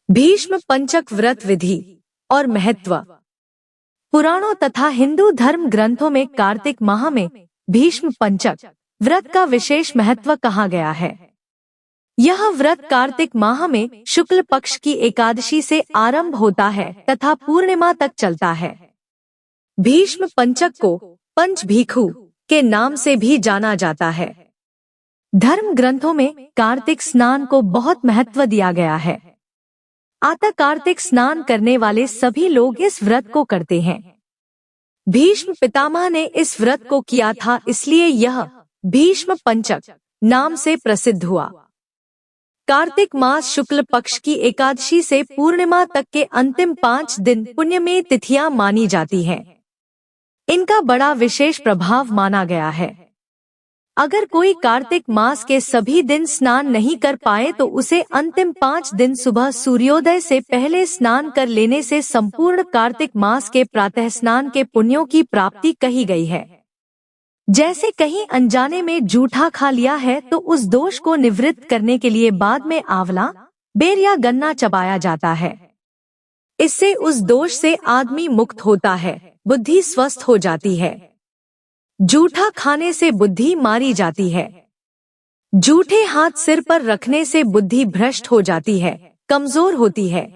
भीष्म पंचक व्रत विधि और महत्व। पुराणों तथा हिंदू धर्म ग्रंथों में कार्तिक माह में भीष्म पंचक व्रत का विशेष महत्व कहा गया है। यह व्रत कार्तिक माह में शुक्ल पक्ष की एकादशी से आरंभ होता है तथा पूर्णिमा तक चलता है। भीष्म पंचक को पंच भीखु के नाम से भी जाना जाता है। धर्म ग्रंथों में कार्तिक स्नान को बहुत महत्व दिया गया है। अतः कार्तिक स्नान करने वाले सभी लोग इस व्रत को करते हैं। भीष्म पितामह ने इस व्रत को किया था, इसलिए यह भीष्म पंचक नाम से प्रसिद्ध हुआ। कार्तिक मास शुक्ल पक्ष की एकादशी से पूर्णिमा तक के अंतिम 5 दिन पुण्यमयी तिथियां मानी जाती हैं। इनका बड़ा विशेष प्रभाव माना गया है। अगर कोई कार्तिक मास के सभी दिन स्नान नहीं कर पाए तो उसे अंतिम 5 दिन सुबह सूर्योदय से पहले स्नान कर लेने से संपूर्ण कार्तिक मास के प्रातः स्नान के पुण्यों की प्राप्ति कही गई है। जैसे कहीं अनजाने में जूठा खा लिया है तो उस दोष को निवृत्त करने के लिए बाद में आंवला, बेर या गन्ना चबाया जाता है। इससे उस दोष से आदमी मुक्त होता है, बुद्धि स्वस्थ हो जाती है। जूठा खाने से बुद्धि मारी जाती है। जूठे हाथ सिर पर रखने से बुद्धि भ्रष्ट हो जाती है, कमजोर होती है।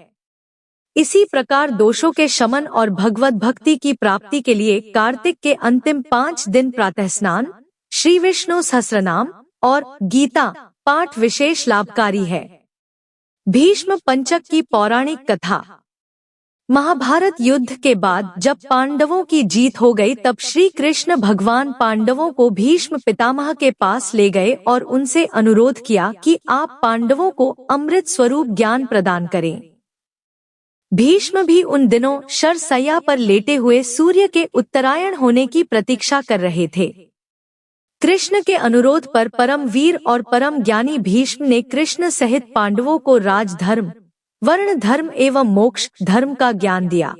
इसी प्रकार दोषों के शमन और भगवत भक्ति की प्राप्ति के लिए कार्तिक के अंतिम 5 दिन प्रातः स्नान, श्री विष्णु सहस्रनाम और गीता पाठ विशेष लाभकारी है। भीष्म पंचक की पौराणिक कथा। महाभारत युद्ध के बाद जब पांडवों की जीत हो गई तब श्री कृष्ण भगवान पांडवों को भीष्म पितामह के पास ले गए और उनसे अनुरोध किया कि आप पांडवों को अमृत स्वरूप ज्ञान प्रदान करें। भीष्म भी उन दिनों शरशय्या पर लेटे हुए सूर्य के उत्तरायण होने की प्रतीक्षा कर रहे थे। कृष्ण के अनुरोध पर परम वीर और परम ज्ञानी भीष्म ने कृष्ण सहित पांडवों को राजधर्म, वर्ण धर्म एवं मोक्ष धर्म का ज्ञान दिया।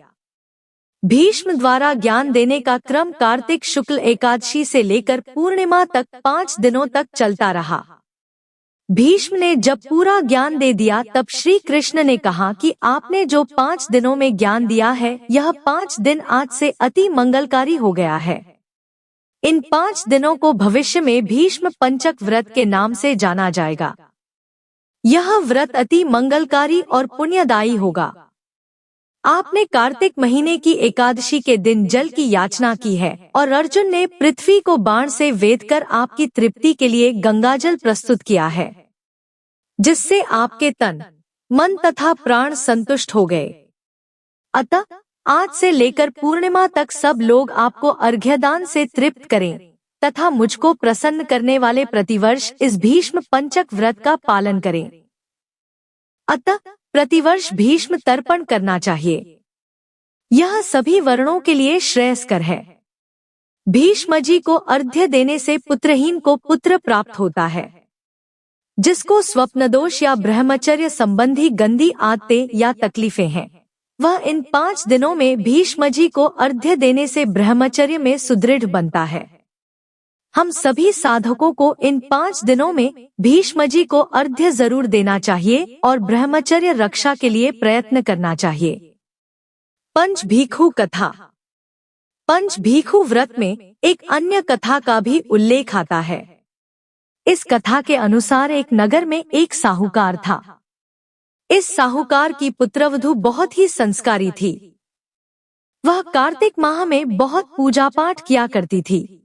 भीष्म द्वारा ज्ञान देने का क्रम कार्तिक शुक्ल एकादशी से लेकर पूर्णिमा तक 5 दिनों तक चलता रहा। भीष्म ने जब पूरा ज्ञान दे दिया तब श्री कृष्ण ने कहा कि आपने जो 5 दिनों में ज्ञान दिया है, यह 5 दिन आज से अति मंगलकारी हो गया है। इन 5 दिनों को भविष्य में भीष्म पंचक व्रत के नाम से जाना जाएगा। यह व्रत अति मंगलकारी और पुण्यदायी होगा। आपने कार्तिक महीने की एकादशी के दिन जल की याचना की है और अर्जुन ने पृथ्वी को बाण से वेध कर आपकी तृप्ति के लिए गंगाजल प्रस्तुत किया है, जिससे आपके तन, मन तथा प्राण संतुष्ट हो गए। अतः आज से लेकर पूर्णिमा तक सब लोग आपको अर्घ्यदान से तृप्त करें तथा मुझको प्रसन्न करने वाले प्रतिवर्ष इस भीष्म पंचक व्रत का पालन करें। अतः प्रतिवर्ष भीष्म तर्पण करना चाहिए। यह सभी वर्णों के लिए श्रेयस्कर है। भीष्म जी को अर्घ्य देने से पुत्रहीन को पुत्र प्राप्त होता है। जिसको स्वप्न दोष या ब्रह्मचर्य संबंधी गंदी आदतें या तकलीफें हैं, वह इन 5 दिनों में भीष्म जी को अर्घ्य देने से ब्रह्मचर्य में सुदृढ़ बनता है। हम सभी साधकों को इन 5 दिनों में भीष्म जी को अर्घ्य जरूर देना चाहिए और ब्रह्मचर्य रक्षा के लिए प्रयत्न करना चाहिए। पंच भीखु कथा। पंच भीखु व्रत में एक अन्य कथा का भी उल्लेख आता है। इस कथा के अनुसार एक नगर में एक साहूकार था। इस साहूकार की पुत्रवधू बहुत ही संस्कारी थी। वह कार्तिक माह में बहुत पूजा पाठ किया करती थी।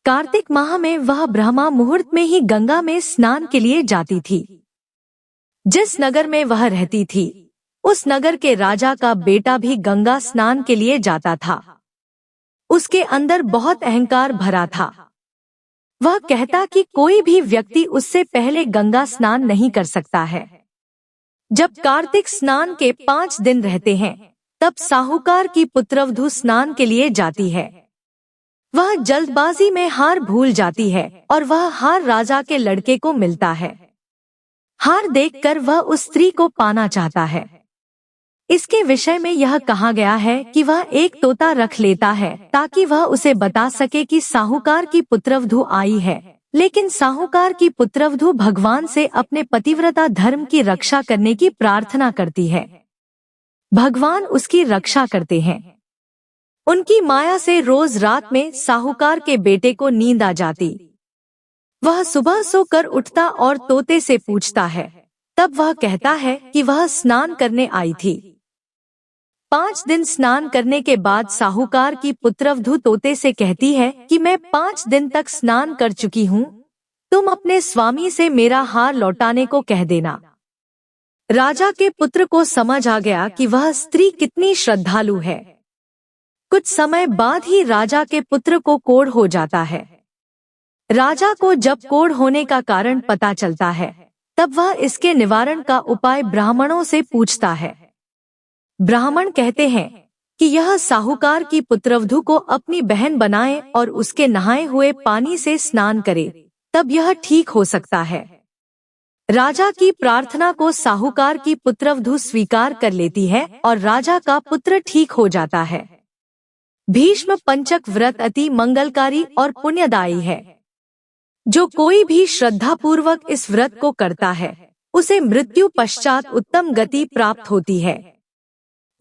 कार्तिक माह में वह ब्रह्मा मुहूर्त में ही गंगा में स्नान के लिए जाती थी। जिस नगर में वह रहती थी, उस नगर के राजा का बेटा भी गंगा स्नान के लिए जाता था। उसके अंदर बहुत अहंकार भरा था। वह कहता कि कोई भी व्यक्ति उससे पहले गंगा स्नान नहीं कर सकता है। जब कार्तिक स्नान के 5 दिन रहते हैं, तब साहूकार की पुत्रवधू स्नान के लिए जाती है। वह जल्दबाजी में हार भूल जाती है और वह हार राजा के लड़के को मिलता है। हार देखकर वह उस स्त्री को पाना चाहता है। इसके विषय में यह कहा गया है कि वह एक तोता रख लेता है ताकि वह उसे बता सके कि साहूकार की पुत्रवधू आई है, लेकिन साहूकार की पुत्रवधू भगवान से अपने पतिव्रता धर्म की रक्षा करने की प्रार्थना करती है। भगवान उसकी रक्षा करते हैं। उनकी माया से रोज रात में साहूकार के बेटे को नींद आ जाती। वह सुबह सोकर उठता और तोते से पूछता है। तब वह कहता है कि वह स्नान करने आई थी। 5 दिन स्नान करने के बाद साहूकार की पुत्रवधू तोते से कहती है कि मैं 5 दिन तक स्नान कर चुकी हूँ, तुम अपने स्वामी से मेरा हार लौटाने को कह देना। राजा के पुत्र को समझ आ गया कि वह स्त्री कितनी श्रद्धालु है। कुछ समय बाद ही राजा के पुत्र को कोढ़ हो जाता है। राजा को जब कोढ़ होने का कारण पता चलता है, तब वह इसके निवारण का उपाय ब्राह्मणों से पूछता है। ब्राह्मण कहते हैं कि यह साहूकार की पुत्रवधू को अपनी बहन बनाए और उसके नहाए हुए पानी से स्नान करे, तब यह ठीक हो सकता है। राजा की प्रार्थना को साहूकार की पुत्रवधू स्वीकार कर लेती है और राजा का पुत्र ठीक हो जाता है। भीष्म पंचक व्रत अति मंगलकारी और पुण्यदायी है। जो कोई भी श्रद्धापूर्वक इस व्रत को करता है, उसे मृत्यु पश्चात उत्तम गति प्राप्त होती है।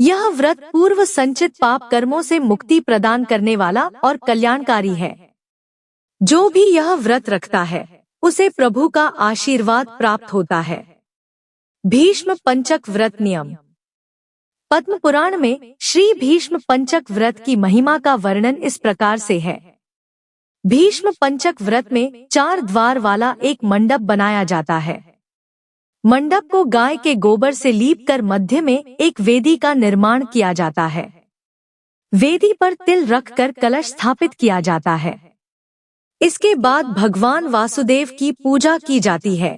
यह व्रत पूर्व संचित पाप कर्मों से मुक्ति प्रदान करने वाला और कल्याणकारी है। जो भी यह व्रत रखता है, उसे प्रभु का आशीर्वाद प्राप्त होता है। भीष्म पंचक व्रत नियम। पद्म पुराण में श्री भीष्म पंचक व्रत की महिमा का वर्णन इस प्रकार से है। भीष्म पंचक व्रत में 4 द्वार वाला एक मंडप बनाया जाता है। मंडप को गाय के गोबर से लीपकर मध्य में एक वेदी का निर्माण किया जाता है। वेदी पर तिल रखकर कलश स्थापित किया जाता है। इसके बाद भगवान वासुदेव की पूजा की जाती है।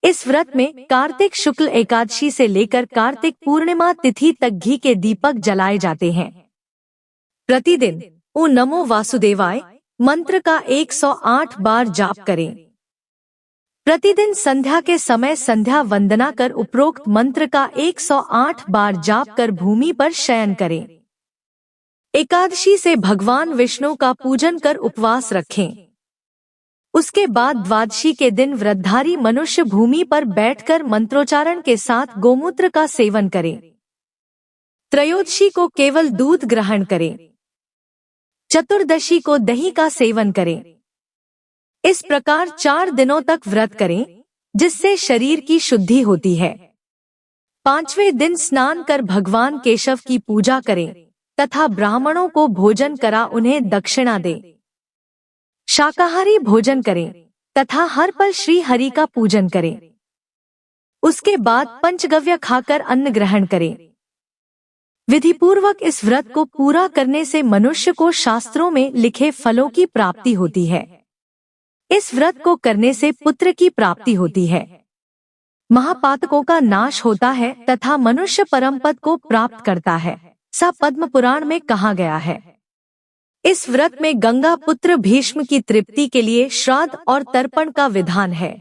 इस व्रत में कार्तिक शुक्ल एकादशी से लेकर कार्तिक पूर्णिमा तिथि तक घी के दीपक जलाए जाते हैं। प्रतिदिन ओ नमो वासुदेवाय मंत्र का 108 बार जाप करें। प्रतिदिन संध्या के समय संध्या वंदना कर उपरोक्त मंत्र का 108 बार जाप कर भूमि पर शयन करें। एकादशी से भगवान विष्णु का पूजन कर उपवास रखें। उसके बाद द्वादशी के दिन व्रतधारी मनुष्य भूमि पर बैठकर मंत्रोच्चारण के साथ गोमूत्र का सेवन करें। त्रयोदशी को केवल दूध ग्रहण करें। चतुर्दशी को दही का सेवन करें। इस प्रकार 4 दिनों तक व्रत करें, जिससे शरीर की शुद्धि होती है। 5वें दिन स्नान कर भगवान केशव की पूजा करें तथा ब्राह्मणों को भोजन करा उन्हें दक्षिणा दें। शाकाहारी भोजन करें तथा हर पल श्री हरि का पूजन करें। उसके बाद पंचगव्य खाकर अन्न ग्रहण करें। विधिपूर्वक इस व्रत को पूरा करने से मनुष्य को शास्त्रों में लिखे फलों की प्राप्ति होती है। इस व्रत को करने से पुत्र की प्राप्ति होती है, महापातकों का नाश होता है तथा मनुष्य परम पद को प्राप्त करता है। सा पद्म पुराण में कहा गया है। इस व्रत में गंगा पुत्र भीष्म की तृप्ति के लिए श्राद्ध और तर्पण का विधान है।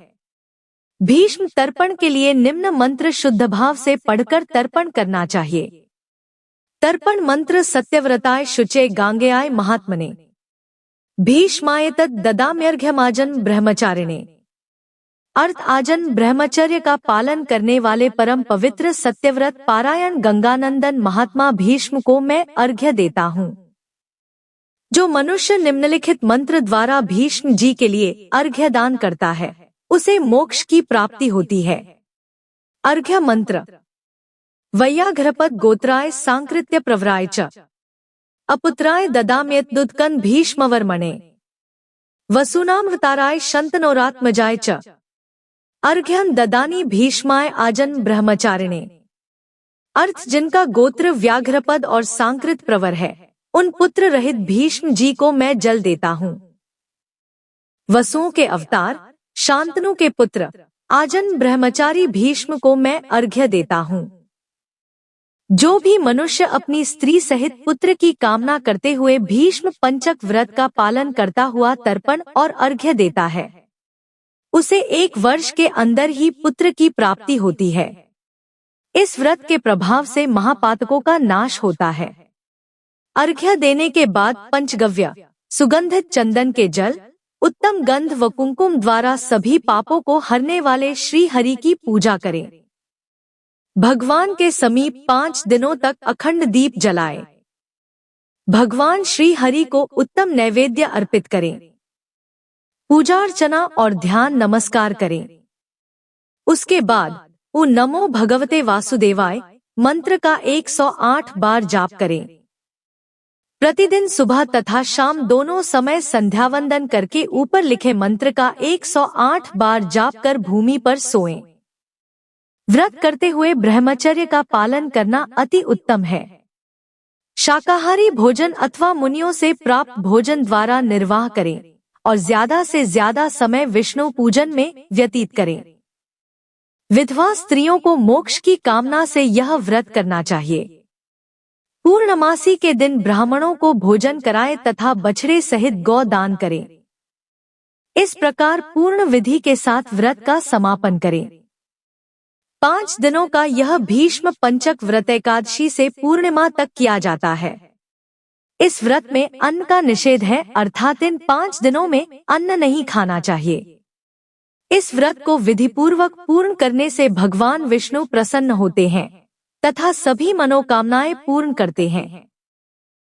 भीष्म तर्पण के लिए निम्न मंत्र शुद्ध भाव से पढ़कर तर्पण करना चाहिए। तर्पण मंत्र सत्यव्रताय शुचे गांगेयाय महात्मने भीष्माय तत् ददाम्यर्घ्यमाजन ब्रह्मचारिणे। अर्थ आजन ब्रह्मचर्य का पालन करने वाले परम पवित्र सत्यव्रत पारायण गंगानंदन महात्मा भीष्म को मैं अर्घ्य देता हूँ। जो मनुष्य निम्नलिखित मंत्र द्वारा भीष्म जी के लिए अर्घ्य दान करता है, उसे मोक्ष की प्राप्ति होती है। अर्घ्य मंत्र। वैयाघ्रपद गोत्राय सांकृत्य प्रवराय च अपुत्राय ददाम्यद्दुत्कन भीष्मवर्मणे वसूनामृताराय शंतनोरात्मजाय च अर्घ्यं ददानी भीष्माय आजन ब्रह्मचारिणे। अर्थ जिनका गोत्र व्याघ्रपद और सांकृत प्रवर है, उन पुत्र रहित भीष्म जी को मैं जल देता हूँ। वसुओं के अवतार शांतनु के पुत्र आजन ब्रह्मचारी भीष्म को मैं अर्घ्य देता हूँ। जो भी मनुष्य अपनी स्त्री सहित पुत्र की कामना करते हुए भीष्म पंचक व्रत का पालन करता हुआ तर्पण और अर्घ्य देता है, उसे 1 वर्ष के अंदर ही पुत्र की प्राप्ति होती है। इस व्रत के प्रभाव से महापातकों का नाश होता है। अर्घ्य देने के बाद पंचगव्य सुगंधित चंदन के जल, उत्तम गंध व कुमकुम द्वारा सभी पापों को हरने वाले श्री हरि की पूजा करें। भगवान के समीप 5 दिनों तक अखंड दीप जलाएं। भगवान श्री हरि को उत्तम नैवेद्य अर्पित करें। पूजा अर्चना और ध्यान नमस्कार करें। उसके बाद ओ नमो भगवते वासुदेवाय मंत्र का 108 बार जाप करें। प्रतिदिन सुबह तथा शाम दोनों समय संध्यावंदन करके ऊपर लिखे मंत्र का 108 बार जाप कर भूमि पर सोएं। व्रत करते हुए ब्रह्मचर्य का पालन करना अति उत्तम है। शाकाहारी भोजन अथवा मुनियों से प्राप्त भोजन द्वारा निर्वाह करें और ज्यादा से ज्यादा समय विष्णु पूजन में व्यतीत करें। विधवा स्त्रियों को मोक्ष की कामना से यह व्रत करना चाहिए। पूर्णमासी के दिन ब्राह्मणों को भोजन कराएं तथा बछड़े सहित गौ दान करें। इस प्रकार पूर्ण विधि के साथ व्रत का समापन करें। 5 दिनों का यह भीष्म पंचक व्रत एकादशी से पूर्णिमा तक किया जाता है। इस व्रत में अन्न का निषेध है, अर्थात इन 5 दिनों में अन्न नहीं खाना चाहिए। इस व्रत को विधिपूर्वक पूर्ण करने से भगवान विष्णु प्रसन्न होते हैं तथा सभी मनोकामनाएं पूर्ण करते हैं।